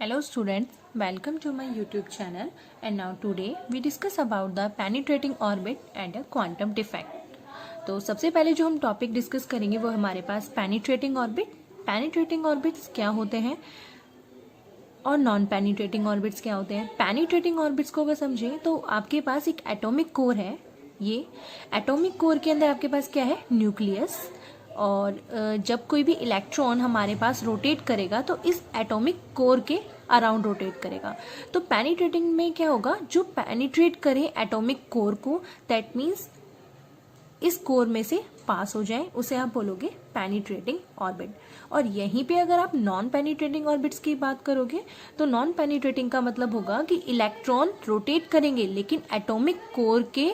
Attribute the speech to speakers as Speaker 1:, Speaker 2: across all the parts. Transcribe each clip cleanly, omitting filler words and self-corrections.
Speaker 1: Hello students, welcome to my YouTube channel and now today we discuss about the penetrating orbit and a quantum defect. तो सबसे पहले जो हम topic discuss करेंगे वो हमारे पास पेनिट्रेटिंग ऑर्बिट। पेनिट्रेटिंग ऑर्बिट्स क्या होते हैं और नॉन पेनिट्रेटिंग ऑर्बिट्स क्या होते हैं। पेनिट्रेटिंग ऑर्बिट्स को अगर समझें तो आपके पास एक एटॉमिक कोर है। ये एटॉमिक कोर के अंदर आपके पास क्या है, न्यूक्लियस। और जब कोई भी इलेक्ट्रॉन हमारे पास रोटेट करेगा तो इस एटॉमिक कोर के अराउंड रोटेट करेगा। तो पेनिट्रेटिंग में क्या होगा, जो पेनिट्रेट करे एटॉमिक कोर को, दैट मीन्स इस कोर में से पास हो जाए, उसे आप बोलोगे पेनिट्रेटिंग ऑर्बिट। और यहीं पे अगर आप नॉन पेनिट्रेटिंग ऑर्बिट्स की बात करोगे तो नॉन पेनिट्रेटिंग का मतलब होगा कि इलेक्ट्रॉन रोटेट करेंगे लेकिन एटॉमिक कोर के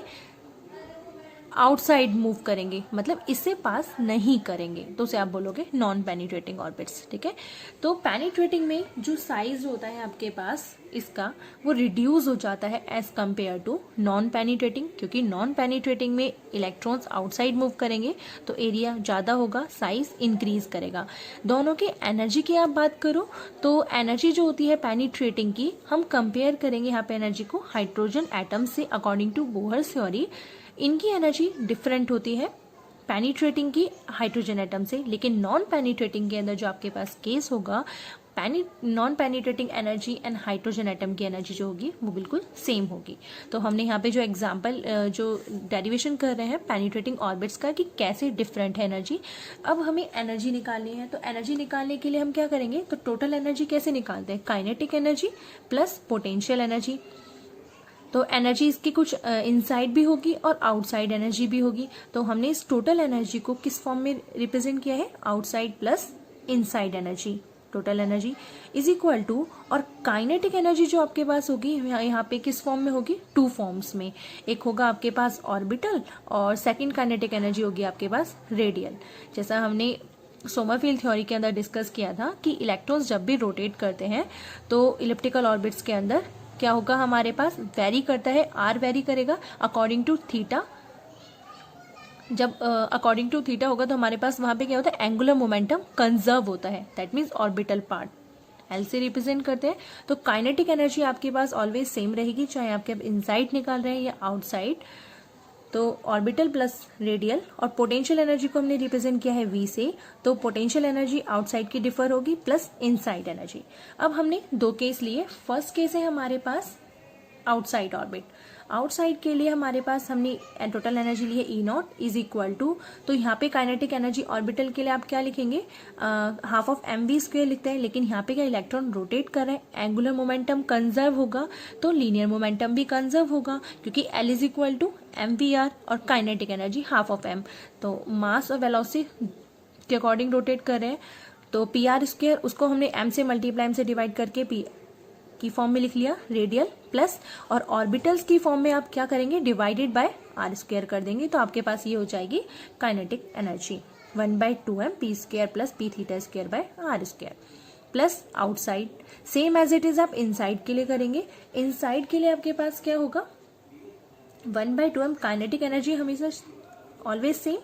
Speaker 1: आउटसाइड मूव करेंगे, मतलब इससे पास नहीं करेंगे, तो उसे आप बोलोगे नॉन पेनिट्रेटिंग ऑर्बिट्स। ठीक है, तो पेनिट्रेटिंग में जो साइज होता है आपके पास इसका, वो रिड्यूस हो जाता है as compare to non penetrating, क्योंकि नॉन पेनिट्रेटिंग में इलेक्ट्रॉन्स आउटसाइड मूव करेंगे तो एरिया ज्यादा होगा, साइज इंक्रीज करेगा। दोनों की एनर्जी की आप बात करो तो एनर्जी जो होती है पेनिट्रेटिंग की, हम कंपेयर करेंगे यहाँ पे एनर्जी को हाइड्रोजन एटम से। अकॉर्डिंग टू बोहर थ्योरी इनकी एनर्जी डिफरेंट होती है पेनिट्रेटिंग की हाइड्रोजन एटम से, लेकिन नॉन पेनिट्रेटिंग के अंदर जो आपके पास केस होगा, non penetrating energy and hydrogen atom की एनर्जी जो होगी वो बिल्कुल सेम होगी। तो हमने यहाँ पे जो एग्जांपल जो डेरिवेशन कर रहे हैं पेनिट्रेटिंग ऑर्बिट्स का कि कैसे डिफरेंट है एनर्जी। अब हमें एनर्जी निकालनी है, तो एनर्जी निकालने के लिए हम क्या करेंगे, तो टोटल एनर्जी कैसे निकालते हैं, kinetic energy plus potential energy. तो एनर्जी इसकी कुछ इनसाइड भी होगी और आउटसाइड एनर्जी भी होगी। तो हमने इस टोटल एनर्जी को किस फॉर्म में रिप्रेजेंट किया है, outside plus inside energy. Total energy is equal to, और काइनेटिक एनर्जी जो आपके पास होगी यहाँ पे किस फॉर्म में होगी, टू फॉर्म्स में। एक होगा आपके पास ऑर्बिटल और सेकंड काइनेटिक एनर्जी होगी आपके पास रेडियल। जैसा हमने सोमरफेल्ड थ्योरी के अंदर डिस्कस किया था कि इलेक्ट्रॉन्स जब भी रोटेट करते हैं तो इलिप्टिकल ऑर्बिट्स के अंदर क्या होगा, हमारे पास वेरी करता है, आर वेरी करेगा अकॉर्डिंग टू थीटा। जब अकॉर्डिंग टू थीटा होगा तो हमारे पास वहां पे क्या होता है, एंगुलर मोमेंटम कंजर्व होता है, that means orbital part L से रिप्रेजेंट करते हैं। तो काइनेटिक एनर्जी आपके पास ऑलवेज सेम रहेगी, चाहे आपके इनसाइड निकाल रहे हैं या आउटसाइड। तो ऑर्बिटल प्लस रेडियल। और पोटेंशियल एनर्जी को हमने रिप्रेजेंट किया है वी से, तो पोटेंशियल एनर्जी आउटसाइड की डिफर होगी प्लस इनसाइड एनर्जी। अब हमने दो केस लिए। फर्स्ट केस है हमारे पास आउटसाइड ऑर्बिट। आउटसाइड के लिए हमारे पास हमने टोटल एनर्जी ली है ई नॉट इज इक्वल टू, तो यहाँ पे काइनेटिक एनर्जी ऑर्बिटल के लिए आप क्या लिखेंगे, half of m v square लिखते हैं, लेकिन यहाँ पे क्या इलेक्ट्रॉन रोटेट कर रहे हैं, एंगुलर मोमेंटम कंजर्व होगा तो लीनियर मोमेंटम भी कंजर्व होगा, क्योंकि L is equal to m v r और kinetic energy half of m. तो मास और वेलोसिटी के अकॉर्डिंग रोटेट कर रहे हैं, तो पी आर स्क्वायर उसको हमने एम से मल्टीप्लाई, एम से डिवाइड करके पी की फॉर्म में लिख लिया रेडियल प्लस, और ऑर्बिटल्स की फॉर्म में आप क्या करेंगे, डिवाइडेड बाय आर स्क्वायर कर देंगे, तो आपके पास ये हो जाएगी kinetic energy 1/2m p square plus P theta square by are square plus outside same as it is आप इनसाइड के लिए करेंगे। इनसाइड के लिए आपके पास क्या होगा, 1/2m काइनेटिक एनर्जी हमेशा ऑलवेज सेम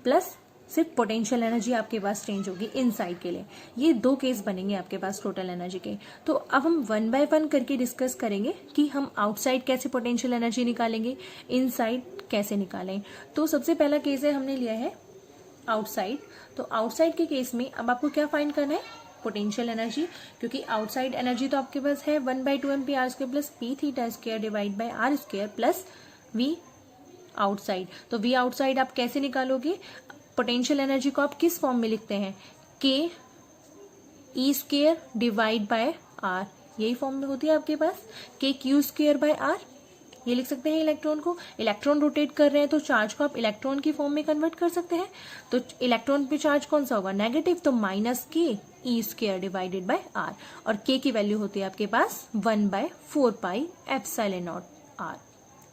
Speaker 1: प्लस सिर्फ पोटेंशियल एनर्जी आपके पास चेंज होगी इनसाइड के लिए। ये दो केस बनेंगे आपके पास टोटल एनर्जी के। तो अब हम 1 बाय 1 करके डिस्कस करेंगे कि हम आउटसाइड कैसे पोटेंशियल एनर्जी निकालेंगे, इनसाइड कैसे निकालें। तो सबसे पहला केस है, हमने लिया है आउटसाइड। तो आउटसाइड के केस में अब आपको क्या फाइंड करना है, पोटेंशियल एनर्जी, क्योंकि आउटसाइड एनर्जी तो आपके पास है 1/2m p are square plus P theta square divide by are square plus v outside. तो वी आउटसाइड आप कैसे निकालोगे, पोटेंशियल एनर्जी को आप किस फॉर्म में लिखते हैं, के ई स्क्वायर डिवाइड बाय आर, यही फॉर्म में होती है आपके पास, के क्यू स्क्वायर बाय आर, ये लिख सकते हैं इलेक्ट्रॉन को। इलेक्ट्रॉन रोटेट कर रहे हैं तो चार्ज को आप इलेक्ट्रॉन की फॉर्म में कन्वर्ट कर सकते हैं। तो इलेक्ट्रॉन पे चार्ज कौन सा होगा, नेगेटिव, तो माइनस के E square divided by are, और के की वैल्यू होती है आपके पास 1/4 पाई epsilon naught R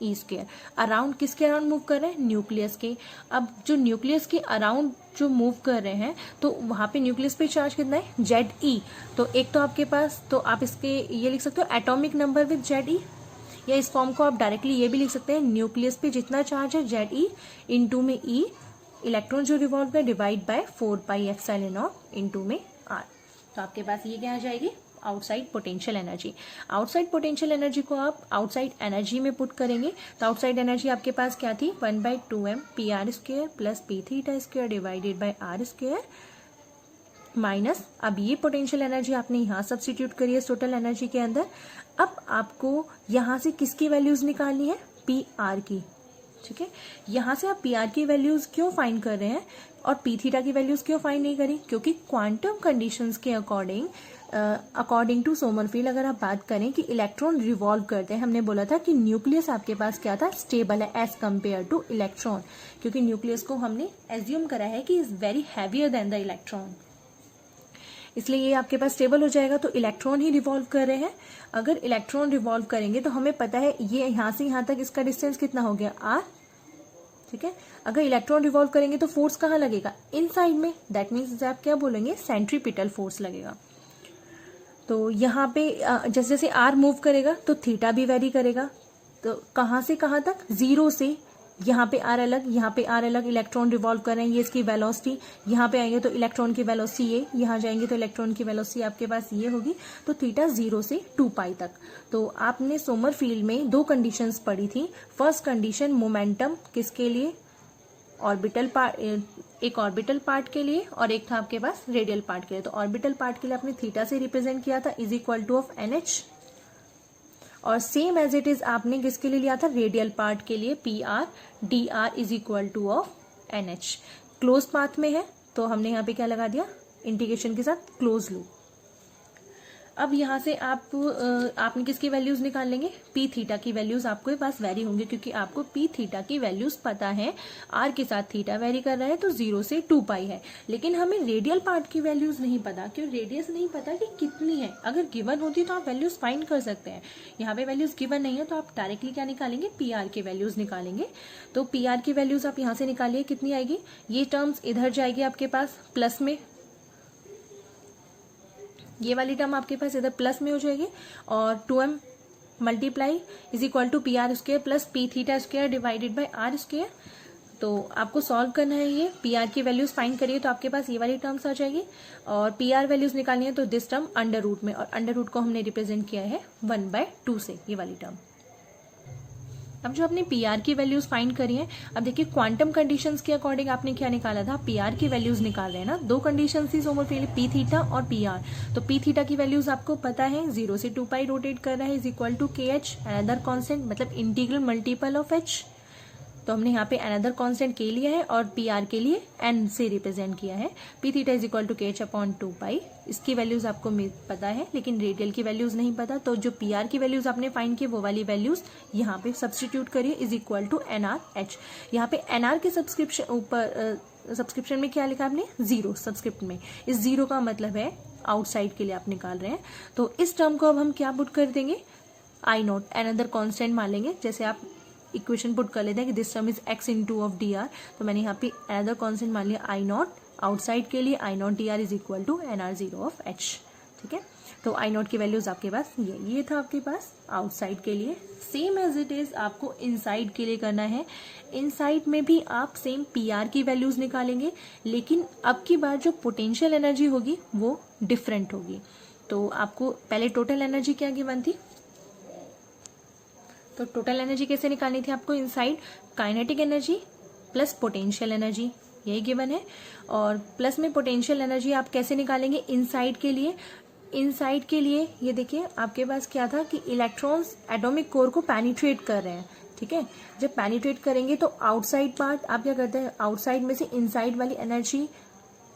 Speaker 1: E square. Around किसके अराउंड मूव कर रहे हैं, न्यूक्लियस के। अब जो न्यूक्लियस के अराउंड जो मूव कर रहे हैं तो वहां पे न्यूक्लियस पे चार्ज कितना है, Ze। तो एक तो आपके पास, तो आप इसके ये लिख सकते हो एटॉमिक नंबर विद Ze, या इस फॉर्म को आप डायरेक्टली ये भी लिख सकते हैं, न्यूक्लियस पे जितना चार्ज है Ze इंटू में ई, इलेक्ट्रॉन जो रिवॉल्व है divide by 4 pi epsilon not into में आर। तो आपके पास ये क्या आ जाएगी, outside potential energy. Outside potential energy को आप आउटसाइड एनर्जी में पुट करेंगे तो आउटसाइड एनर्जी आपके पास क्या थी, 1/2m PR² plus P θ² divided by R² minus, अब ये पोटेंशियल एनर्जी आपने यहाँ सब्स्टिट्यूट करी है टोटल एनर्जी के अंदर। अब आपको यहाँ से किसकी वैल्यूज निकालनी है, PR की, ठीक है। यहाँ से आप PR की वैल्यूज क्यों फाइंड कर रहे हैं और P θ की वैल्यूज क्यों फाइंड नहीं करी, क्योंकि क्वांटम कंडीशंस के अकॉर्डिंग टू सोमरफेल्ड अगर आप बात करें कि इलेक्ट्रॉन रिवॉल्व करते हैं, हमने बोला था कि न्यूक्लियस आपके पास क्या था, स्टेबल है एज कंपेयर टू इलेक्ट्रॉन, क्योंकि न्यूक्लियस को हमने एज्यूम करा है कि is very heavier than the electron, इसलिए ये आपके पास स्टेबल हो जाएगा। तो इलेक्ट्रॉन ही रिवॉल्व कर रहे हैं, अगर इलेक्ट्रॉन रिवॉल्व करेंगे तो हमें पता है ये यहाँ से यहाँ तक इसका डिस्टेंस कितना हो गया, R, ठीक है। अगर इलेक्ट्रॉन रिवॉल्व करेंगे तो फोर्स कहाँ लगेगा, इनसाइड में, दैट मीन्स आप क्या बोलेंगे, सेंट्रीपिटल फोर्स लगेगा। तो यहाँ पे जैसे जैसे R मूव करेगा तो थीटा भी वेरी करेगा, तो कहाँ से कहाँ तक, 0 से यहाँ पे R अलग, यहाँ पे R अलग, इलेक्ट्रॉन रिवॉल्व कर रहे हैं, ये इसकी वेलोसिटी, यहाँ पे आएंगे तो इलेक्ट्रॉन की वेलोसिटी ये, यहाँ जाएंगे तो इलेक्ट्रॉन की वेलोसिटी आपके पास ये होगी। तो थीटा 0 से 2π तक। तो आपने सोमरफेल्ड में 2 कंडीशंस पढ़ी थी। फर्स्ट कंडीशन मोमेंटम किसके लिए, ऑर्बिटल पार्ट, एक ऑर्बिटल पार्ट के लिए और एक था आपके पास रेडियल पार्ट के लिए। तो ऑर्बिटल पार्ट के लिए आपने थीटा से रिप्रेजेंट किया था, is equal two of NH, और सेम एज इट इज आपने किसके लिए लिया था, रेडियल पार्ट के लिए PR dr is equal two of NH। Close path में है तो हमने यहाँ पे क्या लगा दिया, इंटीग्रेशन के साथ क्लोज लूप। अब यहाँ से आपने किसकी वैल्यूज निकाल लेंगे, P θ की वैल्यूज आपके पास वेरी होंगे, क्योंकि आपको P θ की वैल्यूज पता है, R के साथ थीटा वेरी कर रहा है तो 0 से 2π है। लेकिन हमें रेडियल पार्ट की वैल्यूज नहीं पता, क्यों, रेडियस नहीं पता कि कितनी है। अगर गिवन होती तो आप वैल्यूज फाइंड कर सकते हैं, यहाँ पे वैल्यूज गिवन नहीं है तो आप डायरेक्टली क्या निकालेंगे, PR की वैल्यूज निकालेंगे। तो PR की वैल्यूज आप यहाँ से निकालिए, कितनी आएगी, ये टर्म्स इधर जाएगी आपके पास प्लस में, ये वाली टर्म आपके पास इधर प्लस में हो जाएगी, और 2m multiply is equal to PR² plus P θ² divided by R²। तो आपको सॉल्व करना है, ये PR की वैल्यूज फाइंड करिए तो आपके पास ये वाली टर्म्स आ जाएगी, और PR वैल्यूज निकालनी है तो दिस टर्म अंडर रूट में, और अंडर रूट को हमने रिप्रेजेंट किया है 1/2 से, ये वाली टर्म। अब जो आपने PR की वैल्यूज फाइंड करी है, अब देखिए क्वांटम कंडीशंस के अकॉर्डिंग आपने क्या निकाला था, PR की वैल्यूज निकाल रहे हैं ना, 2 कंडीशन थी सोमरफेल्ड, P θ और PR। तो P θ की वैल्यूज आपको पता है, 0 से 2π रोटेट कर रहा है, is equal to KH, another constant, मतलब इंटीग्रल मल्टीपल ऑफ H। तो हमने यहाँ पे अनदर कांस्टेंट K लिया है और PR के लिए N से रिप्रेजेंट किया है। P θ is equal to KH/2π, इसकी वैल्यूज आपको पता है, लेकिन रेडियल की वैल्यूज नहीं पता। तो जो PR की वैल्यूज आपने फाइंड की वो वाली वैल्यूज यहाँ पे सब्स्टिट्यूट करिए, इज इक्वल टू NRH। यहाँ पे NR के सब्सक्रिप्शन में क्या लिखा आपने, 0 सब्सक्रिप्ट में, इस 0 का मतलब है आउटसाइड के लिए आप निकाल रहे हैं। तो इस टर्म को अब हम क्या पुट कर देंगे, I0 अनदर कांस्टेंट मान लेंगे। जैसे आप इक्वेशन पुट कर लेते हैं कि this term is x into of dr, तो मैंने यहाँ पे अनदर कांस्टेंट मान लिया I0, आउटसाइड के लिए I0 dr is equal to NR0 of H, ठीक है। तो I0 की वैल्यूज आपके पास ये था आपके पास आउटसाइड के लिए। सेम एज इट इज आपको इनसाइड के लिए करना है। इनसाइड में भी आप सेम PR की वैल्यूज निकालेंगे, लेकिन अब की बार जो पोटेंशियल एनर्जी होगी वो डिफरेंट होगी। तो आपको पहले टोटल एनर्जी क्या गिवन थी, तो टोटल एनर्जी कैसे निकालनी थी आपको, inside kinetic energy plus potential energy, यही गिवन है। और प्लस में पोटेंशियल एनर्जी आप कैसे निकालेंगे इनसाइड के लिए, इनसाइड के लिए ये देखिए आपके पास क्या था कि इलेक्ट्रॉन्स एटॉमिक कोर को पेनिट्रेट कर रहे हैं, ठीक है। जब पेनिट्रेट करेंगे तो आउटसाइड पार्ट आप क्या करते हैं, आउटसाइड में से इनसाइड वाली एनर्जी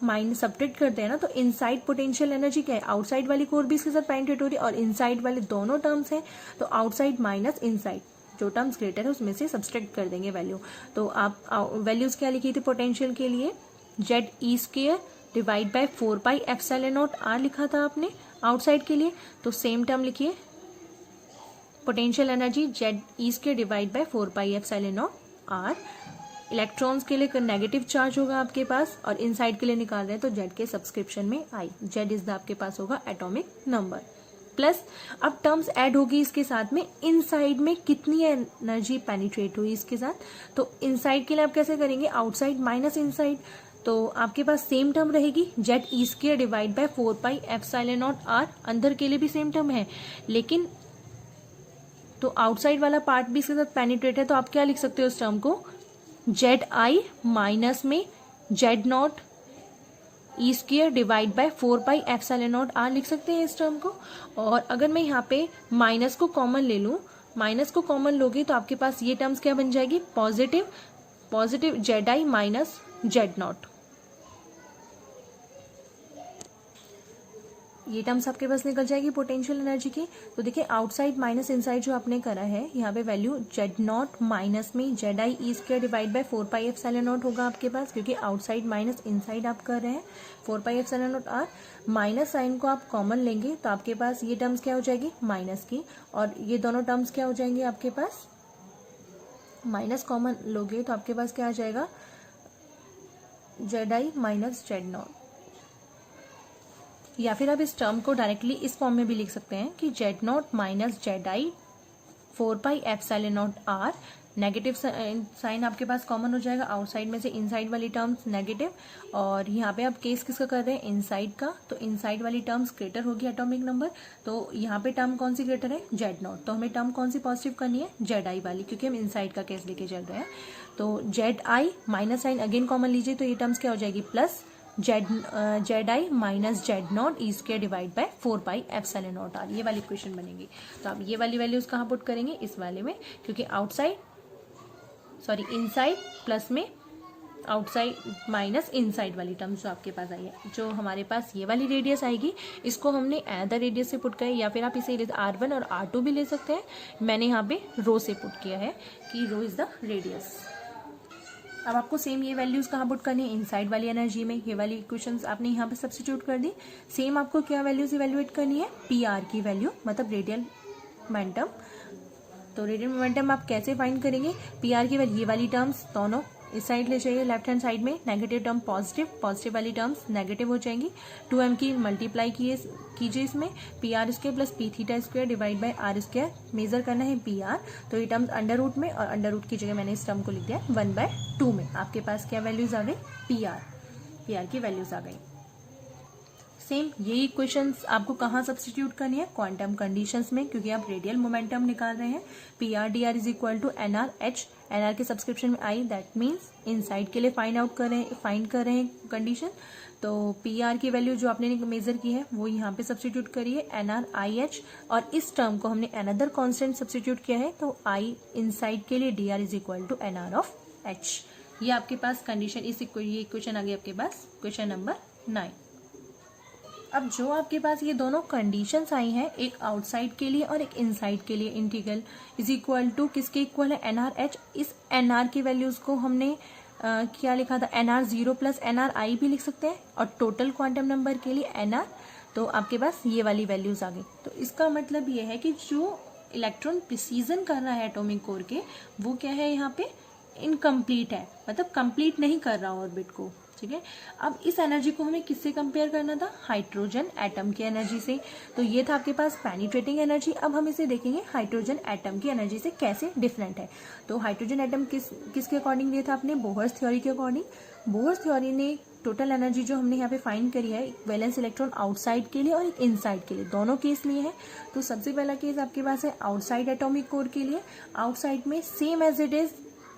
Speaker 1: माइनस सब्ट्रैक्ट करते हैं ना, तो इनसाइड पोटेंशियल एनर्जी क्या है, आउटसाइड वाली कोर भी इसके साथ पेनिट्रेट हो रही है और इनसाइड वाले दोनों टर्म्स हैं, तो आउटसाइड माइनस इनसाइड, जो टर्म्स ग्रेटर है उसमें से सब्ट्रैक्ट कर देंगे वैल्यू। तो आप वैल्यूज क्या लिखी थी पोटेंशियल के लिए, ZE² डिवाइड बाय 4π ε0 R लिखा था आपने आउटसाइड के लिए। तो सेम टर्म लिखिए, potential energy ZE² divide by 4π ε0 R। Electrons के लिए नेगेटिव चार्ज होगा आपके पास, और इनसाइड के लिए निकाल रहे हैं तो Z के सब्सक्रिप्शन में I, Z इज द आपके पास होगा एटॉमिक नंबर। प्लस अब टर्म्स ऐड होगी इसके साथ में, इनसाइड में कितनी एनर्जी पेनिट्रेट हुई इसके साथ, तो इनसाइड के लिए आप कैसे करेंगे, आउटसाइड माइनस इनसाइड, तो आपके पास सेम टर्म रहेगी z e square divide by 4 pi epsilon naught r, अंदर के लिए भी सेम टर्म है, लेकिन तो आउटसाइड वाला पार्ट भी इसके साथ पेनिट्रेट है, तो आप क्या लिख सकते हो इस टर्म को, जेड आई माइनस में Z naught E square divide by 4 pi epsilon naught R लिख सकते हैं इस टर्म को। और अगर मैं यहाँ पे माइनस को कॉमन ले लूँ, माइनस को कॉमन लोगे तो आपके पास ये टर्म्स क्या बन जाएगी, positive Z I minus Z not, ये टर्म्स आपके पास निकल जाएगी पोटेंशियल एनर्जी की। तो देखिए आउटसाइड माइनस इनसाइड जो आपने करा है, यहाँ पे वैल्यू जेड नॉट माइनस में Z I E square divide by 4 pi epsilon not होगा आपके पास, क्योंकि आउटसाइड माइनस इनसाइड आप कर रहे हैं 4 pi epsilon naught R. Minus sign को आप कॉमन लेंगे तो आपके पास ये टर्म्स क्या हो जाएगी माइनस की, और ये दोनों टर्म्स क्या हो जाएंगे आपके पास, माइनस कॉमन लोगे तो आपके पास क्या आ जाएगा, Z I minus Z not. या फिर आप इस टर्म को डायरेक्टली इस फॉर्म में भी लिख सकते हैं कि Z naught minus Z I 4 pi epsilon naught R, negative sign आपके पास कॉमन हो जाएगा, आउटसाइड में से इनसाइड वाली टर्म्स नेगेटिव, और यहाँ पे आप केस किसका कर रहे हैं, इनसाइड का, तो इनसाइड वाली टर्म्स ग्रेटर होगी एटॉमिक नंबर, तो यहाँ पे टर्म कौन सी ग्रेटर है, जेड नॉट, तो हमें टर्म कौन सी पॉजिटिव करनी है, जेड आई वाली, क्योंकि हम इनसाइड का केस लेके चल रहे हैं। तो जेड आई माइनस साइन अगेन कॉमन लीजिए, तो ये टर्म्स क्या हो जाएगी, plus Z I minus Z naught E square divide by 4 pi epsilon naught R, ये वाली इक्वेशन बनेगी। तो आप ये वाली वैल्यूज कहाँ पुट करेंगे, इस वाले में, क्योंकि इनसाइड प्लस में आउटसाइड माइनस इनसाइड वाली टर्म्स जो आपके पास आई है, जो हमारे पास ये वाली रेडियस आएगी, इसको हमने अदर रेडियस से पुट किया, या फिर आप इसे R1 और R2 भी ले सकते हैं। मैंने यहाँ पे रो से पुट किया है कि रो इज द रेडियस। अब आपको सेम ये वैल्यूज कहाँ पुट करनी है, इनसाइड वाली एनर्जी में, ये वाली इक्वेशंस आपने यहाँ पे सब्स्टिट्यूट कर दी। सेम आपको क्या वैल्यूज इवेल्युएट करनी है, पी आर की वैल्यू, मतलब रेडियल मोमेंटम। तो रेडियल मोमेंटम आप कैसे फाइंड करेंगे, पी आर की वैल्यू, ये वाली टर्म्स दोनों इस साइड ले जाइए, लेफ्ट हैंड साइड में नेगेटिव टर्म पॉजिटिव वाली टर्म्स नेगेटिव हो जाएंगी, 2m की मल्टीप्लाई कीजिए इसमें, P are square plus P theta square divide by are square, measure करना है पी आर, तो ये टर्म्स अंडर रूट में, और अंडर रूट की जगह मैंने इस टर्म को लिख दिया 1/2 में। आपके पास क्या वैल्यूज आ गई, पी आर की वैल्यूज आ गई। सेम यही इक्वेशंस आपको कहाँ सब्स्टिट्यूट करनी है, क्वांटम कंडीशंस में, क्योंकि आप रेडियल मोमेंटम निकाल रहे हैं। P R D are is equal to N R H, N R के सब्सक्रिप्शन में आई, दैट मीन्स इनसाइड के लिए फाइंड कर रहे हैं कंडीशन। तो पी आर की वैल्यू जो आपने मेजर की है वो यहाँ पे सब्स्टिट्यूट करिए, एन आर आई एच, और इस टर्म को हमने अनदर कॉन्स्टेंट सब्स्टिट्यूट किया है, तो आई इनसाइड के लिए D are is equal to N R of H. ये आपके पास कंडीशन, ये इक्वेशन आ गई आपके पास, क्वेश्चन नंबर 9। अब जो आपके पास ये दोनों कंडीशंस आई हैं, एक आउटसाइड के लिए और एक इनसाइड के लिए, इंटीग्रल इज इक्वल टू किसके इक्वल है, एन आर एच। इस एन आर की वैल्यूज को हमने क्या लिखा था, N R 0 plus N R I भी लिख सकते हैं, और टोटल क्वांटम नंबर के लिए एन आर, तो आपके पास ये वाली वैल्यूज आ गई। तो इसका मतलब ये है कि जो इलेक्ट्रॉन प्रिसीजन कर रहा है एटॉमिक कोर के, वो क्या है, यहाँ पे इनकम्प्लीट है, मतलब कंप्लीट नहीं कर रहा ऑर्बिट को, ठीक है। अब इस एनर्जी को हमें किससे कंपेयर करना था, हाइड्रोजन एटम की एनर्जी से। तो ये था आपके पास पेनिट्रेटिंग एनर्जी। अब हम इसे देखेंगे हाइड्रोजन एटम की एनर्जी से कैसे डिफरेंट है। तो हाइड्रोजन एटम किसके अकॉर्डिंग दिया था आपने, बोहर्स थ्योरी के अकॉर्डिंग। बोहर्स थ्योरी ने टोटल एनर्जी जो हमने यहाँ पे फाइंड करी है, वैलेंस इलेक्ट्रॉन आउटसाइड के लिए और एक इनसाइड के लिए, दोनों केस लिए हैं। तो सबसे पहला केस आपके पास है आउटसाइड एटॉमिक कोर के लिए। आउटसाइड में सेम एज इट इज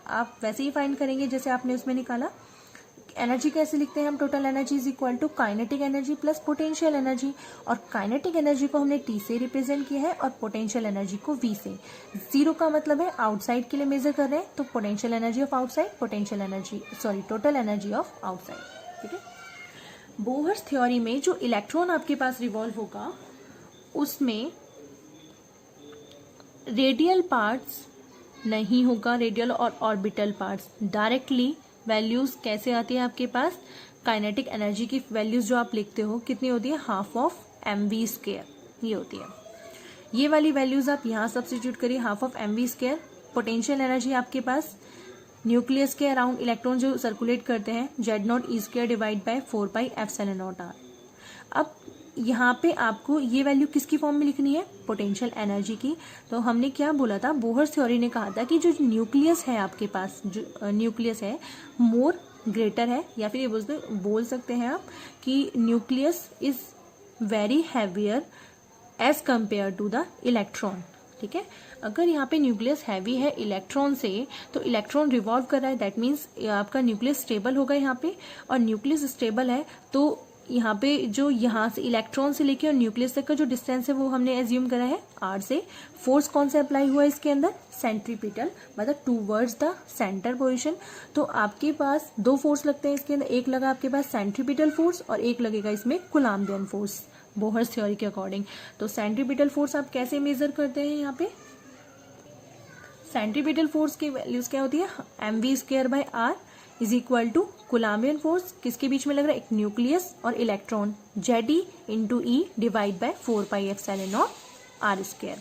Speaker 1: आप वैसे ही फाइंड करेंगे जैसे आपने उसमें निकाला। एनर्जी कैसे लिखते हैं हम, total energy is equal to kinetic energy plus potential energy, और काइनेटिक एनर्जी को हमने टी से रिप्रेजेंट किया है और पोटेंशियल एनर्जी को वी से। 0 का मतलब है आउटसाइड के लिए मेजर कर रहे हैं, तो potential energy of outside, total energy of outside, ठीक है। बोहर्स थ्योरी में जो इलेक्ट्रॉन आपके पास रिवॉल्व होगा, उसमें रेडियल पार्ट्स नहीं होगा, रेडियल और ऑर्बिटल पार्ट्स। डायरेक्टली वैल्यूज कैसे आती है आपके पास, काइनेटिक एनर्जी की वैल्यूज जो आप लिखते हो कितनी होती है, हाफ ऑफ mv², ये होती है। ये वाली वैल्यूज आप यहाँ सब्स्टिट्यूट करिए, half of mv²। Potential energy आपके पास न्यूक्लियस के अराउंड इलेक्ट्रॉन जो सर्कुलेट करते हैं, Z0e² divide by 4 pi epsilon naught R. अब यहाँ पे आपको ये वैल्यू किसकी फॉर्म में लिखनी है, पोटेंशियल एनर्जी की। तो हमने क्या बोला था, बोहर्स थ्योरी ने कहा था कि जो न्यूक्लियस है आपके पास, जो न्यूक्लियस है, मोर ग्रेटर है, या फिर ये बोल सकते हैं आप कि nucleus is very heavier as compare to the electron. ठीक है, अगर यहाँ पे न्यूक्लियस हैवी है इलेक्ट्रॉन से, तो इलेक्ट्रॉन रिवॉल्व कर रहा है, दैट मीन्स आपका न्यूक्लियस स्टेबल होगा यहाँ पे, और न्यूक्लियस स्टेबल है तो यहाँ पे जो यहाँ से इलेक्ट्रॉन से लेके और न्यूक्लियस तक का जो डिस्टेंस है वो हमने एज्यूम करा है r से। फोर्स कौन सा अप्लाई हुआ है इसके अंदर, सेंट्रीपिटल, मतलब टूवर्ड्स द सेंटर पोजीशन। तो आपके पास दो फोर्स लगते हैं इसके अंदर, एक लगा आपके पास सेंट्रीपिटल फोर्स और एक लगेगा इसमें कूलम्बियन फोर्स बोहर्स थ्योरी के अकॉर्डिंग। तो सेंट्रीपिटल फोर्स आप कैसे मेजर करते हैं, यहाँ पे सेंट्रीपिटल फोर्स की वैल्यूज क्या होती है, mv²/r is equal to coulombian force, किसके बीच में लग रहा है, एक न्यूक्लियस और electron, Ze into e divide by 4πε0 r²।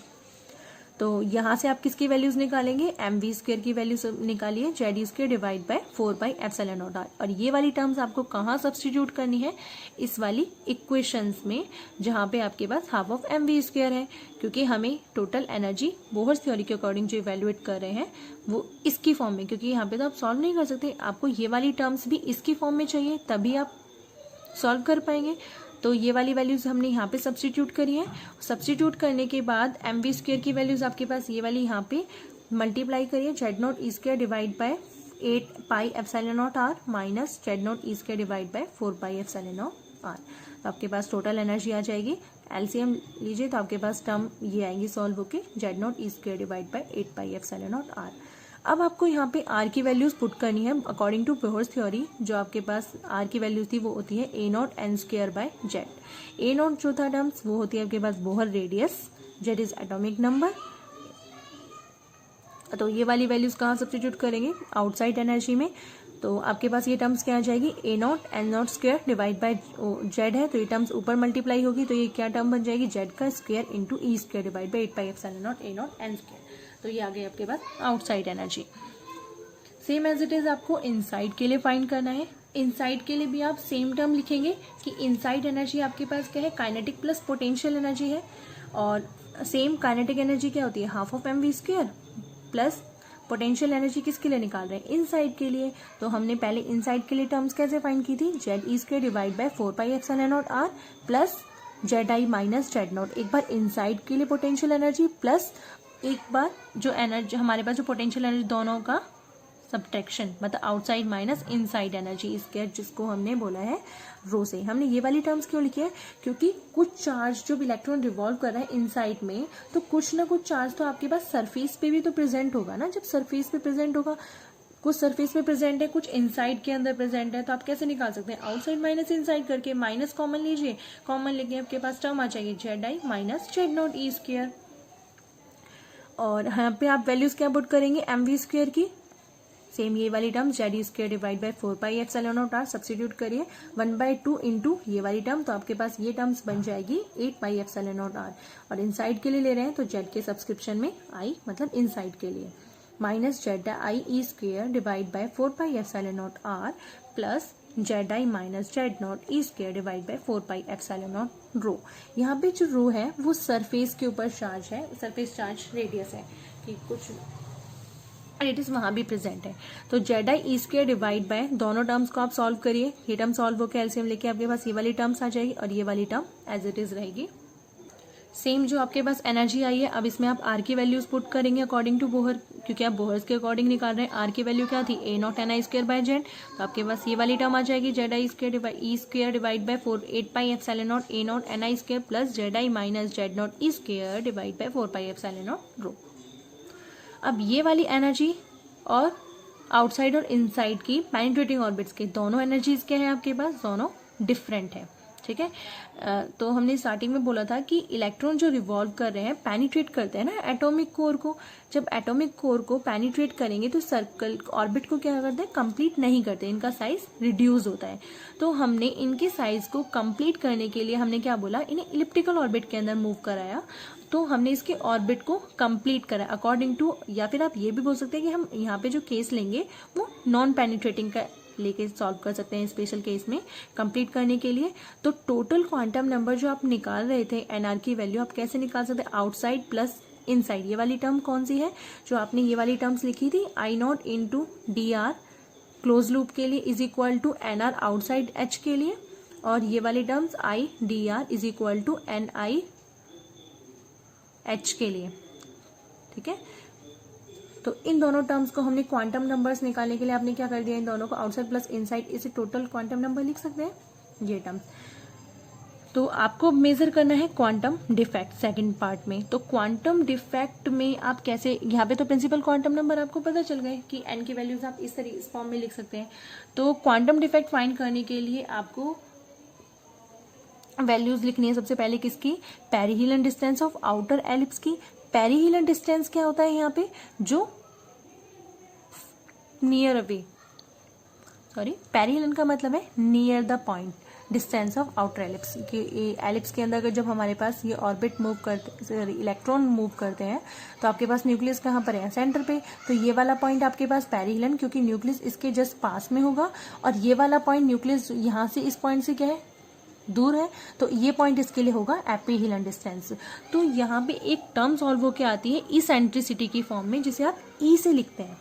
Speaker 1: तो यहाँ से आप किसकी वैल्यूज निकालेंगे, mv² की वैल्यू निकालिए, Ze² डिवाइड बाय 4πε0 r। और ये वाली टर्म्स आपको कहाँ सब्सटीट्यूट करनी है, इस वाली इक्वेशंस में, जहाँ पे आपके पास हाफ ऑफ mv² है, क्योंकि हमें टोटल एनर्जी बोहर्स थ्योरी के अकॉर्डिंग जो इवेल्युएट कर रहे हैं वो इसकी फॉर्म में, क्योंकि यहाँ पे तो आप सॉल्व नहीं कर सकते, आपको ये वाली टर्म्स भी इसकी फॉर्म में चाहिए तभी आप सॉल्व कर पाएंगे। तो ये वाली वैल्यूज हमने यहाँ पे सब्सटीट्यूट करी है। सब्सटीट्यूट करने के बाद mv² की वैल्यूज आपके पास ये वाली यहाँ पे मल्टीप्लाई करिए, Z0e² divide by 8πε0 r minus Z0e² divide by 4πε0 r। तो आपके पास टोटल एनर्जी आ जाएगी, एलसीएम लीजिए तो आपके पास टर्म ये आएंगी सॉल्व होके, Z0e² डिवाइड बाय 8πε0 r। अब आपको यहाँ पे r की वैल्यूज पुट करनी है अकॉर्डिंग टू बोहर्स थ्योरी। जो आपके पास r की वैल्यूज थी वो होती है a0n²/z। a0 जो था टर्म्स वो होती है आपके पास Bohr radius, z is atomic number. तो ये वाली वैल्यूज कहाँ सब्स्टिट्यूट करेंगे, आउटसाइड एनर्जी में। तो आपके पास ये टर्म्स क्या आ जाएगी, a0 n0² divide by z है, तो ये टर्म्स ऊपर मल्टीप्लाई होगी, तो ये क्या टर्म बन जाएगी, z का square into e² divide by 8πε0 a0 n²। तो ये आ गई आपके पास outside energy. Same as it is आपको इनसाइड के लिए फाइंड करना है। इनसाइड के लिए भी आप सेम टर्म लिखेंगे कि इनसाइड एनर्जी आपके पास क्या है, काइनेटिक प्लस पोटेंशियल एनर्जी है। और सेम काइनेटिक एनर्जी क्या होती है, half of mv² plus potential energy किसके लिए निकाल रहे हैं, इनसाइड के लिए। तो हमने पहले इनसाइड के लिए टर्म्स कैसे फाइंड की थी, Ze² divide by 4πε0 r plus Zi minus Z0। एक बार इनसाइड के लिए पोटेंशियल एनर्जी प्लस एक बार जो एनर्जी हमारे पास जो पोटेंशियल एनर्जी दोनों का सब्ट्रैक्शन, मतलब आउटसाइड माइनस इनसाइड एनर्जी इसके, जिसको हमने बोला है रो से। हमने ये वाली टर्म्स क्यों लिखी है, क्योंकि कुछ चार्ज जब इलेक्ट्रॉन रिवॉल्व कर रहा है इनसाइड में, तो कुछ ना कुछ चार्ज तो आपके पास सरफेस पे भी तो प्रेजेंट होगा ना। जब सरफेस पे प्रेजेंट होगा, कुछ सरफेस पे प्रेजेंट है, कुछ इनसाइड के अंदर प्रेजेंट है, तो आप कैसे निकाल सकते हैं, आउटसाइड माइनस इनसाइड करके। माइनस कॉमन लीजिए, कॉमन लेके आपके पास टर्म आ जाएगी Zi माइनस Z0e²। और यहाँ पे आप वैल्यूज क्या पुट करेंगे, mv² की, सेम ये वाली term Ze² divide by 4πε0 r substitute करिए 1/2 इंटू ये वाली टर्म, तो आपके पास ये टर्म्स बन जाएगी 8πε0 r। और इनसाइड के लिए ले रहे हैं तो z के सब्सक्रिप्शन में i, मतलब इनसाइड के लिए, minus Ze² divide by 4πε0 r plus Zi minus Z0e² divide by 4πε0 rho. यहाँ पे जो रो है वो सरफेस के ऊपर चार्ज है, सरफेस चार्ज रेडियस है कि कुछ रेडियस वहां भी प्रेजेंट है। तो Ze² डिवाइड बाय, दोनों टर्म्स को आप सॉल्व करिए, ये टर्म सॉल्व होकर एलसीएम लेके आपके पास ये वाली टर्म्स आ जाएगी और ये वाली टर्म एज इट इज रहेगी। सेम जो आपके पास एनर्जी आई है, अब इसमें आप r की वैल्यूज पुट करेंगे अकॉर्डिंग टू बोहर, क्योंकि आप बोहर्स के अकॉर्डिंग निकाल रहे हैं। r की वैल्यू क्या थी, a0 ni²/z, तो आपके पास ये वाली टर्म आ जाएगी Ze² divide by 8πε0 a0 ni² plus Zi minus Z0e² divide by 4πε0 rho. अब ये वाली एनर्जी और आउटसाइड और इनसाइड की पेनिट्रेटिंग ऑर्बिट्स के दोनों एनर्जीज क्या है आपके पास, दोनों डिफरेंट है। ठीक है, तो हमने स्टार्टिंग में बोला था कि इलेक्ट्रॉन जो रिवॉल्व कर रहे हैं, पेनिट्रेट करते हैं ना एटॉमिक कोर को। जब एटॉमिक कोर को पेनिट्रेट करेंगे तो सर्कल ऑर्बिट को क्या करते हैं, कंप्लीट नहीं करते, इनका साइज रिड्यूस होता है। तो हमने इनके साइज को कंप्लीट करने के लिए हमने क्या बोला, इन्हें इलिप्टिकल ऑर्बिट के अंदर मूव कराया। तो हमने इसके ऑर्बिट को कंप्लीट करा अकॉर्डिंग टू, या फिर आप ये भी बोल सकते हैं कि हम यहाँ पे जो केस लेंगे वो नॉन पेनिट्रेटिंग का लेके सॉल्व कर सकते हैं स्पेशल केस में कंप्लीट करने के लिए। तो टोटल क्वांटम नंबर जो आप निकाल रहे थे एनआर की वैल्यू, आप कैसे निकाल सकते हैं, आउटसाइड प्लस इनसाइड। ये वाली टर्म कौन सी है, जो आपने ये वाली टर्म्स लिखी थी, I0 into D R close loop के लिए is equal to N R outside H के लिए, और ये वाली terms I D are is equal to N I H के लिए, ठीक है। तो इन दोनों टर्म्स को हमने क्वांटम नंबर्स निकालने के लिए आपने क्या कर दिया, इन दोनों को आउटसाइड प्लस इनसाइड, इसे टोटल क्वांटम नंबर लिख सकते हैं ये टर्म। तो आपको मेजर करना है क्वांटम डिफेक्ट सेकंड पार्ट में। तो क्वांटम डिफेक्ट में आप कैसे, यहाँ पे तो प्रिंसिपल क्वांटम नंबर आपको पता चल गए कि एन की वैल्यूज आप इस फॉर्म में लिख सकते हैं। तो क्वांटम डिफेक्ट फाइंड करने के लिए आपको वैल्यूज लिखनी है सबसे पहले किसकी, पेरिहिलन डिस्टेंस ऑफ आउटर एलिप्स की। पेरिहिलन डिस्टेंस क्या होता है यहाँ पे, जो नियर अवे, सॉरी पेरिहिलन का मतलब है near the point, distance of outer ellipse के। एलिप्स के अंदर जब हमारे पास ये ऑर्बिट मूव करते, इलेक्ट्रॉन मूव करते हैं, तो आपके पास न्यूक्लियस कहाँ पर है, सेंटर पे। तो ये वाला पॉइंट आपके पास पेरिहिलन, क्योंकि न्यूक्लियस इसके जस्ट पास में होगा, और ये वाला पॉइंट न्यूक्लियस यहाँ से इस पॉइंट से क्या है, दूर है, तो ये पॉइंट इसके लिए होगा एपिहिलन डिस्टेंस। तो यहाँ पे एक टर्म सॉल्व होके आती है इसेंट्रिसिटी की फॉर्म में, जिसे आप ई से लिखते हैं,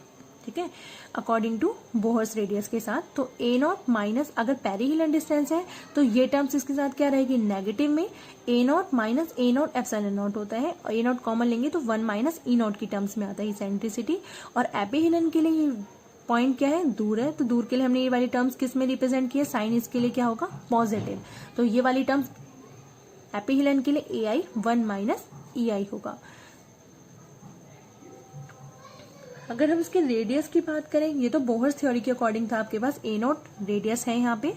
Speaker 1: ठीक है, अकॉर्डिंग टू बोहर्स रेडियस के साथ। तो ए नॉट माइनस, अगर पेरिहिलन डिस्टेंस है तो ये टर्म्स इसके साथ क्या रहेगी, नेगेटिव में। A naught minus a naught epsilon naught होता है, और ए नॉट कॉमन लेंगे तो 1 माइनस ई नॉट की टर्म्स में आता है इसेंट्रिसिटी। और एपिहिलन के लिए पॉइंट क्या है, दूर है, तो दूर के लिए हमने ये वाली टर्म्स किस में रिप्रेजेंट किया, साइन इसके लिए क्या होगा, पॉजिटिव। तो ये वाली टर्म्स एपिहिलन के लिए ए आई 1 माइनस ई आई होगा। अगर हम इसके रेडियस की बात करें, ये तो बोहर्स थ्योरी के अकॉर्डिंग था, आपके पास ए नॉट रेडियस है यहाँ पे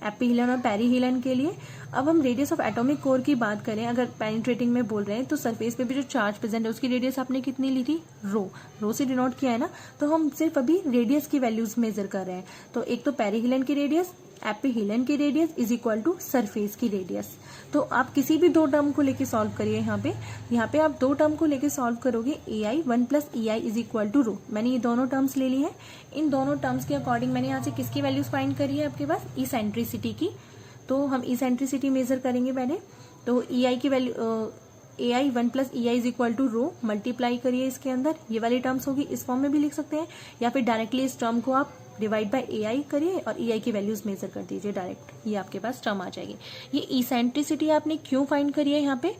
Speaker 1: एपिहिलन और पेरिहिलन के लिए। अब हम रेडियस ऑफ एटॉमिक कोर की बात करें, अगर पेनिट्रेटिंग में बोल रहे हैं, तो सरफेस पे भी जो चार्ज प्रेजेंट है उसकी रेडियस आपने कितनी ली थी, रो से डिनोट किया है ना। तो हम सिर्फ अभी रेडियस की वैल्यूज मेजर कर रहे हैं। तो एक तो पेरिहिलन की रेडियस, एपिहिलन की radius is equal to surface की रेडियस। तो आप किसी भी दो टर्म को लेके सॉल्व करिए। यहाँ पे आप दो टर्म को लेके सॉल्व करोगे, a I 1 plus E I is equal to rho. मैंने ये दोनों टर्म्स ले ली है। इन दोनों टर्म्स के अकॉर्डिंग मैंने यहाँ से किसकी वैल्यूज फाइंड करी है आपके पास, इसेंट्रिसिटी की। तो हम इसेंट्रिसिटी मेजर करेंगे पहले। तो ई आई की value, A I 1 plus E I is equal to rho, multiply करिए इसके अंदर, ये वाली टर्म्स होगी, इस फॉर्म में भी लिख सकते हैं, या फिर डायरेक्टली इस टर्म को आप डिवाइड बाय ए आई करिए और ई आई की वैल्यूज मेजर कर दीजिए डायरेक्ट, ये आपके पास टर्म आ जाएगी। ये इसेंट्रिसिटी आपने क्यों फाइंड करी है यहाँ पे,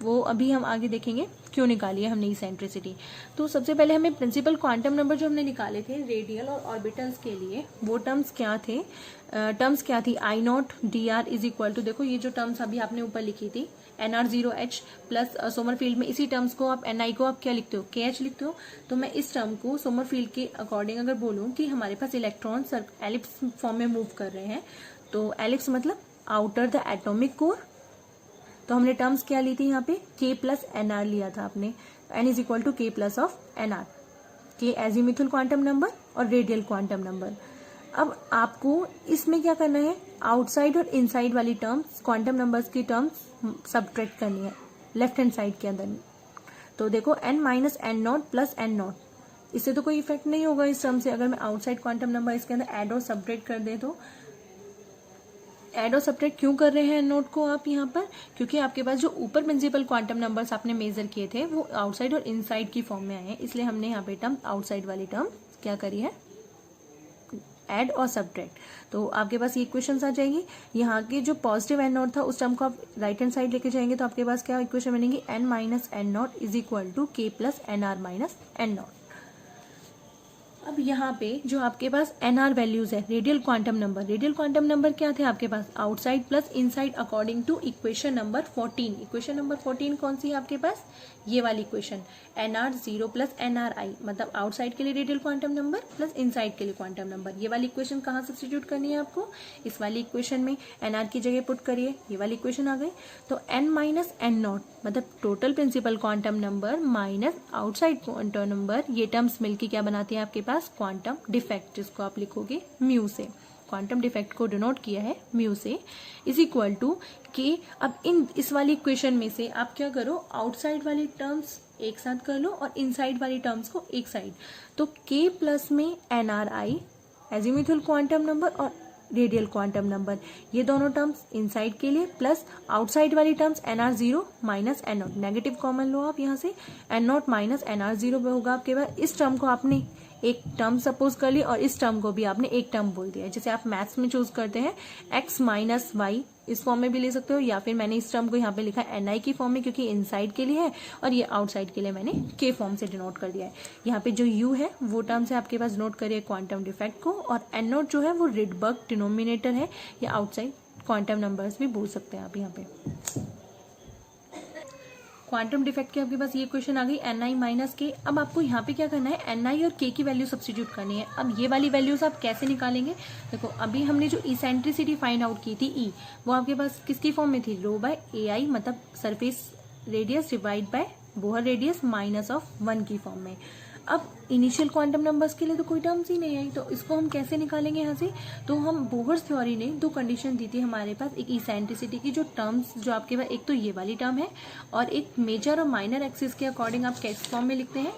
Speaker 1: वो अभी हम आगे देखेंगे क्यों निकाली है हमने इसेंट्रिसिटी। तो सबसे पहले हमें प्रिंसिपल क्वांटम नंबर जो हमने निकाले थे रेडियल और ऑर्बिटल्स के लिए, वो टर्म्स क्या थे, टर्म्स क्या थी, i naught d are is equal to, देखो ये जो टर्म्स अभी आपने ऊपर लिखी थी, NR0H प्लस सोमरफील्ड में इसी टर्म्स को आप NI को आप क्या लिखते हो, KH लिखते हो। तो मैं इस टर्म को सोमरफील्ड के अकॉर्डिंग अगर बोलूं कि हमारे पास इलेक्ट्रॉन एलिप्स फॉर्म में मूव कर रहे हैं, तो एलिप्स मतलब आउटर द एटॉमिक कोर। तो हमने टर्म्स क्या ली थी यहाँ पे, K प्लस NR लिया था आपने, N is equal to K plus of NR, K azimuthal quantum number और रेडियल क्वांटम नंबर। अब आपको इसमें क्या करना है, आउटसाइड और इनसाइड वाली टर्म्स, क्वांटम नंबर्स की टर्म्स सब्ट्रैक्ट करनी है लेफ्ट हैंड साइड के अंदर। तो देखो n minus N naught plus N naught, इससे तो कोई इफेक्ट नहीं होगा इस टर्म से। अगर मैं आउटसाइड क्वांटम नंबर इसके अंदर ऐड और सब्ट्रैक्ट कर दे, तो ऐड और सब्ट्रैक्ट क्यों कर रहे हैं एन नोट को आप यहाँ पर, क्योंकि आपके पास जो ऊपर प्रिंसिपल क्वांटम नंबर्स आपने मेजर किए थे वो आउटसाइड और इनसाइड की फॉर्म में आए हैं, इसलिए हमने यहाँ पे टर्म आउटसाइड वाली टर्म क्या करी है, ऐड और सब्ट्रैक्ट। तो आपके पास ये इक्वेशंस आ जाएगी। यहाँ के जो पॉजिटिव एन नॉट था उस टर्म को आप राइट हैंड साइड लेके जाएंगे, तो आपके पास क्या इक्वेशन बनेगी, n minus N naught is equal to K plus NR minus N naught. अब यहाँ पे जो आपके पास NR वैल्यूज है, रेडियल क्वांटम नंबर क्या थे आपके पास, outside plus inside according to equation number 14। Equation number 14 कौन सी है आपके पास, ये वाली इक्वेशन, NR0 प्लस NRI, मतलब आउटसाइड के लिए radial quantum number plus inside के लिए क्वांटम नंबर। ये वाली इक्वेशन कहाँ सब्स्टिट्यूट करनी है आपको, इस वाली इक्वेशन में NR की जगह पुट करिए, ये वाली इक्वेशन आ गई। तो n माइनस एन नॉट मतलब total principal quantum number minus outside quantum number, ये टर्म्स मिलकर क्या बनाती है आपके पास, क्वांटम डिफेक्ट, जिसको आप लिखोगे म्यू से, क्वांटम डिफेक्ट को डिनोट किया है म्यू से, इज इक्वल टू के। अब इस वाली इक्वेशन में से आप क्या करो, आउटसाइड वाली टर्म्स एक साथ कर लो और इनसाइड वाली टर्म्स को एक साइड। तो K प्लस में NRI एजीमुथल क्वांटम नंबर और रेडियल क्वांटम नंबर, ये दोनों टर्म्स इनसाइड के लिए, प्लस आउटसाइड वाली terms NR0 minus N naught, negative common लो आप यहाँ से, एन नॉट माइनस NR0 होगा आपके पास। इस टर्म को आपने एक टर्म सपोज कर ली और इस टर्म को भी आपने एक टर्म बोल दिया। जैसे आप मैथ्स में चूज करते हैं x माइनस वाई, इस फॉर्म में भी ले सकते हो, या फिर मैंने इस टर्म को यहाँ पे लिखा ni की फॉर्म में क्योंकि इनसाइड के लिए है, और ये आउटसाइड के लिए मैंने k फॉर्म से डिनोट कर दिया है। यहाँ पे जो u है वो टर्म से आपके पास नोट करिए क्वांटम डिफेक्ट को, और n नोट जो है वो रिडबर्ग डिनोमिनेटर है, या आउटसाइड क्वांटम नंबर्स भी बोल सकते हैं आप। यहाँ पे क्वांटम डिफेक्ट की आपके पास ये क्वेश्चन आ गई ni माइनस के। अब आपको यहाँ पे क्या करना है, ni और k की वैल्यू सब्स्टिट्यूट करनी है। अब ये वाली वैल्यूज आप कैसे निकालेंगे, देखो अभी हमने जो इसेंट्रिसिटी फाइंड आउट की थी E, वो आपके पास किसकी फॉर्म में थी, रो बाय ai, मतलब surface radius divide by Bohr radius minus of 1 की फॉर्म में। अब इनिशियल क्वांटम नंबर्स के लिए तो कोई टर्म्स ही नहीं आई, तो इसको हम कैसे निकालेंगे यहाँ से। तो हम बोहर्स थ्योरी ने दो कंडीशन दी थी हमारे पास, एक इसेंट्रिसिटी की जो टर्म्स जो आपके पास, एक तो ये वाली टर्म है, और एक मेजर और माइनर एक्सिस के अकॉर्डिंग आप कैसे फॉर्म में लिखते हैं,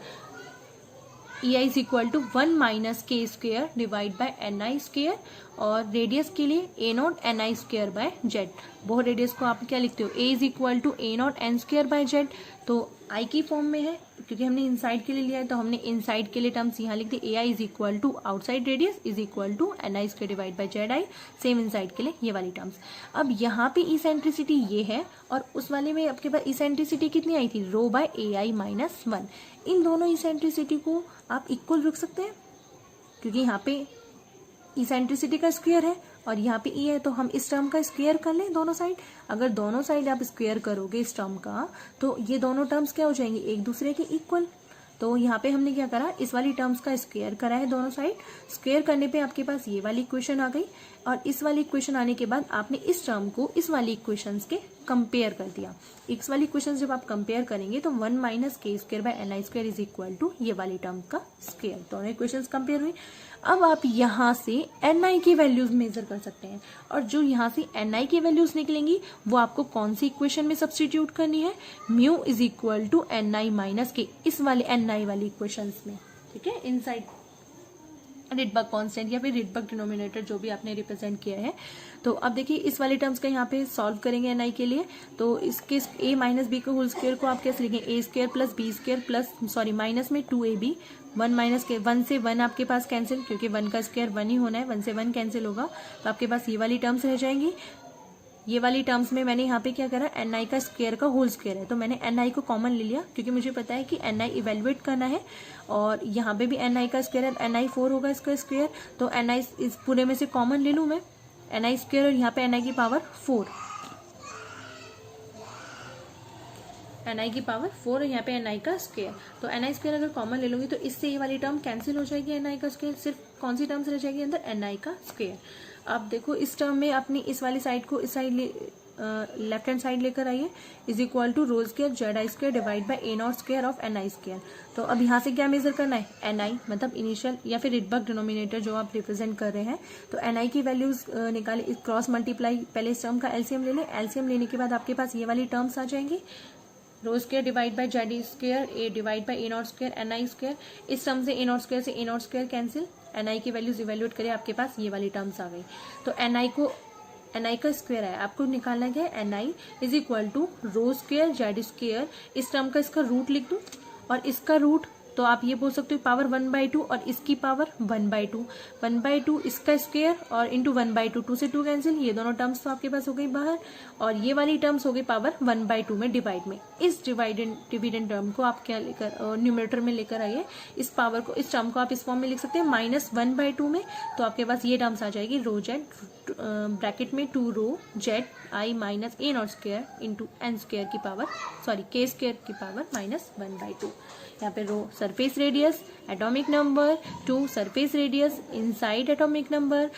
Speaker 1: ei is equal to 1 minus k square divide by ni square, और रेडियस के लिए a naught ni square by z। Bohr radius को आप क्या लिखते हो, a is equal to a naught n square by z। तो i की फॉर्म में है क्योंकि हमने इनसाइड के लिए लिया है, तो हमने इनसाइड के लिए टर्म्स यहाँ लिख दी, ai is equal to outside radius is equal to ni square divide by zi। Same inside के लिए ये वाली टर्म्स। अब यहाँ पे इसेंट्रिसिटी ये है, और उस वाले में आपके पास इसेंट्रिसिटी कितनी आई थी, रो बाय ai माइनस 1। इन दोनों इसेंट्रिसिटी को आप इक्वल रख सकते हैं क्योंकि यहाँ पे इसेंट्रिसिटी का स्क्वायर है और यहाँ पे e है, तो हम इस टर्म का स्क्वायर कर लें दोनों साइड। अगर दोनों साइड आप स्क्वायर करोगे इस टर्म का, तो ये दोनों टर्म्स क्या हो जाएंगे, एक दूसरे के इक्वल। तो यहाँ पे हमने क्या करा, इस वाली टर्म्स का स्क्वायर करा है दोनों साइड। स्क्वायर करने पे आपके पास ये वाली इक्वेशन आ गई, और इस वाली इक्वेशन आने के बाद आपने इस टर्म को इस वाली इक्वेशंस के कंपेयर कर दिया। इस वाली इक्वेशन जब आप कंपेयर करेंगे तो 1 minus K square by ni square is equal to ये वाली टर्म का स्क्वायर। दोनों इक्वेशन कंपेयर हुई। अब आप यहाँ से ni की वैल्यूज मेजर कर सकते हैं, और जो यहाँ से ni की वैल्यूज निकलेंगी वो आपको कौन सी इक्वेशन में सब्स्टिट्यूट करनी है, mu is equal to ni minus K, इस वाले ni वाली इक्वेशन में। ठीक है, इनसाइड रिडबर्ग कांस्टेंट या फिर रिडबर्ग डिनोमिनेटर जो भी आपने रिप्रेजेंट किया है। तो अब देखिए इस वाले टर्म्स का यहाँ पे सॉल्व करेंगे ni के लिए, तो इसके a माइनस बी का होल स्क्वायर को आप कैसे लिखेंगे, a square plus B square plus sorry minus में 2ab, 1 माइनस के 1 से 1 आपके पास कैंसिल, क्योंकि 1 का स्क्वायर 1 ही होना है, 1 से 1 कैंसिल होगा, तो आपके पास ये वाली टर्म्स रह जाएंगी। ये वाली टर्म्स में मैंने यहाँ पे क्या करा, ni का स्क्वायर का होल स्क्वायर है, तो मैंने ni को कॉमन ले लिया क्योंकि मुझे पता है कि ni इवेल्युएट करना है, और यहाँ पे भी ni का स्क्वायर है, ni 4 होगा इसका स्क्वायर, तो ni इस पूरे में से कॉमन ले लूँ मैं, ni स्क्वायर, और यहाँ पे ni की पावर 4, ni की पावर 4 और यहाँ पे ni का स्क्वायर। तो ni स्क्वायर अगर कॉमन ले लूंगी तो इससे ये वाली टर्म कैंसिल हो जाएगी, ni का स्क्वायर, सिर्फ कौन सी टर्म्स रह जाएगी अंदर, ni का स्क्वायर। अब देखो इस टर्म में अपनी इस वाली साइड को इस साइड लेफ्ट हैंड साइड लेकर आइए, is equal to rho square Z I square divide by A naught square of N I square. तो अब यहाँ से क्या मेजर करना है, एन आई मतलब इनिशियल या फिर रिडबर्ग डिनोमिनेटर जो आप रिप्रेजेंट कर रहे हैं। तो एन आई की वैल्यूज निकाले, क्रॉस मल्टीप्लाई, पहले इस टर्म का एलसीएम ले लें, एलसीएम लेने के बाद आपके पास ये वाली टर्म्स आ जाएंगी, rho square divide by z square, a divide by A naught square, n I square. इस टर्म से ए नॉट स्क्वायर से a naught square cancel, n i की वैल्यूज इवेल्युएट करें, आपके पास ये वाली टर्म्स आ गई। तो एन आई का स्क्वायर है, आपको निकालना क्या है, N I is equal to rho square Z square, इस टर्म का इसका रूट लिख दूं, और इसका रूट तो आप ये बोल सकते हो पावर 1/2 और इसकी पावर 1/2, 1/2 इसका स्क्वायर और इंटू 1/2, 2 से 2 कैंसिल, ये दोनों टर्म्स तो आपके पास हो गई बाहर, और ये वाली टर्म्स हो गई पावर 1/2 में डिवाइड में। इस डिविडेंड टर्म को आप क्या लेकर न्यूमरेटर में लेकर आइए, इस पावर को, इस टर्म को आप इस फॉर्म में लिख सकते हैं -1/2 में। तो आपके पास ये टर्म्स आ जाएगी, रो जेड ब्रैकेट में 2 rho z I minus a naught square into n square की पावर सॉरी के स्क्वायर की पावर -1/2। यहाँ पे rho surface radius, atomic number 2 surface radius inside atomic number,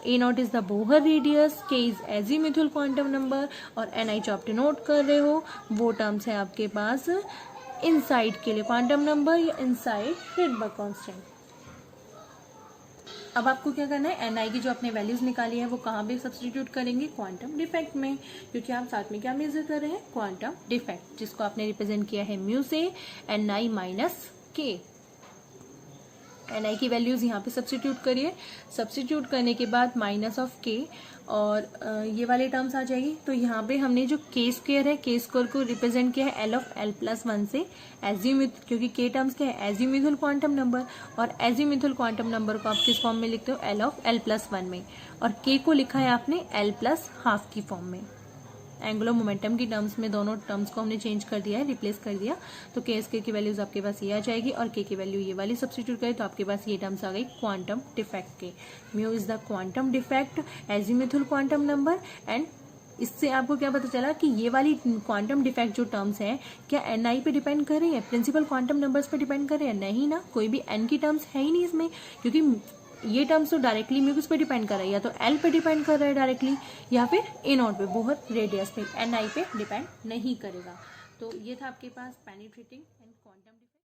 Speaker 1: a naught is the Bohr radius, k is azimuthal quantum number, और n i जो आप denote कर रहे हो वो टर्म्स है आपके पास इनसाइड के लिए क्वांटम नंबर या इनसाइड रिडबर्ग कांस्टेंट। अब आपको क्या करना है, एन आई की जो आपने वैल्यूज निकाली है वो कहाँ पे सब्स्टिट्यूट करेंगे, क्वांटम डिफेक्ट में, क्योंकि आप साथ में क्या मेजर कर रहे हैं, क्वांटम डिफेक्ट, जिसको आपने रिप्रेजेंट किया है म्यू से एन आई माइनस के। एन आई की वैल्यूज़ यहाँ पे सब्स्टिट्यूट करिए, सब्स्टिट्यूट करने के बाद माइनस ऑफ के और ये वाले टर्म्स आ जाएगी। तो यहाँ पे हमने जो के स्क्वायर है, के स्क्वायर को रिप्रेजेंट किया है L of L plus one से, एजीम्यूथ, क्योंकि के टर्म्स क्या है, एजीम्यूथल क्वांटम नंबर, और एजीम्यूथल क्वांटम नंबर को आप किस फॉर्म में लिखते हो, L of L plus one में, और के को लिखा है आपने एल प्लस हाफ की फॉर्म में। एंगुलर मोमेंटम की टर्म्स में दोनों टर्म्स को हमने चेंज कर दिया है, रिप्लेस कर दिया। तो के स्क्वायर की वैल्यूज आपके पास ये आ जाएगी और के की वैल्यू ये वाली सब्स्टिट्यूट करें तो आपके पास ये टर्म्स आ गई क्वांटम डिफेक्ट के। Mu is the quantum defect, azimuthal quantum number. And इससे आपको क्या पता चला कि ये वाली क्वांटम डिफेक्ट जो टर्म्स हैं क्या एन आई पे डिपेंड कर रही है, प्रिंसिपल क्वांटम नंबर्स पे डिपेंड कर रही है? नहीं ना, कोई भी एन की टर्म्स है ही नहीं इसमें, क्योंकि ये टर्म्स तो डायरेक्टली म्यू किस पे डिपेंड कर रहा है, या तो एल पे डिपेंड कर रहा है डायरेक्टली, या फिर ए नॉट पे, बहुत रेडियस पे, एन आई पे डिपेंड नहीं करेगा। तो ये था आपके पास पेनिट्रेटिंग एंड